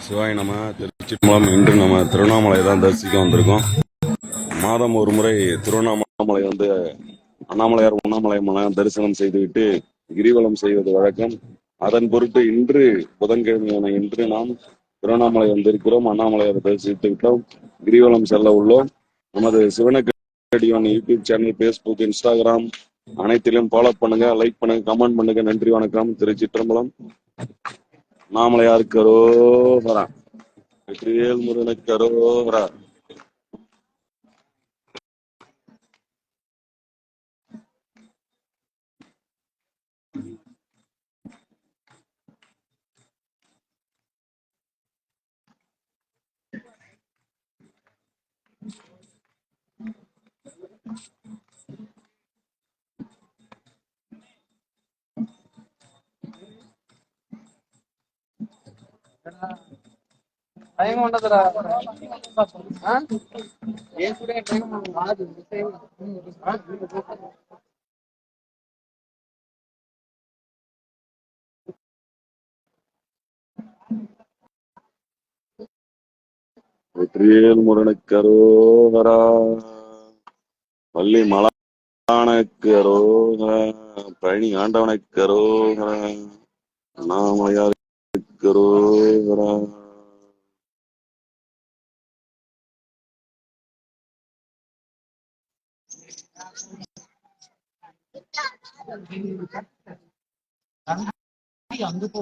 சிவாய் நம்ம திருச்சிற்றம்பலம். இன்று நம்ம திருவண்ணாமலை தான் தரிசிக்க வந்திருக்கோம். மாதம் ஒரு முறை திருவண்ணாமலை வந்து அண்ணாமலையார் உண்ணாமலை தரிசனம் செய்துவிட்டு கிரிவலம் செய்வது வழக்கம். அதன் பொருட்டு இன்று புதன்கிழமையான இன்று நாம் திருவண்ணாமலை வந்திருக்கிறோம். அண்ணாமலையார் தரிசித்து விட்டோம். கிரிவலம் செல்ல உள்ளோம். நமது சிவனக்கடியோன் யூடியூப் சேனல், பேஸ்புக், இன்ஸ்டாகிராம் அனைத்திலும் ஃபாலோ பண்ணுங்க, லைக் பண்ணுங்க, கமெண்ட் பண்ணுங்க. நன்றி, வணக்கம். திருச்சிற்றம்பலம். அண்ணாமலையாருக்கு அரோகரா. வெற்றிவேல் முருகனுக்கு அரோகரா. టైం ఉండదురా. టైం కాదు. வெற்றிவேல் முருகனுக்கு அரோகரா. பள்ளி மலானுக்கு அரோகரா. பழனி ஆண்டவனுக்கு அரோகரா. அண்ணாமலையாருக்கு அரோகரா. అందుకో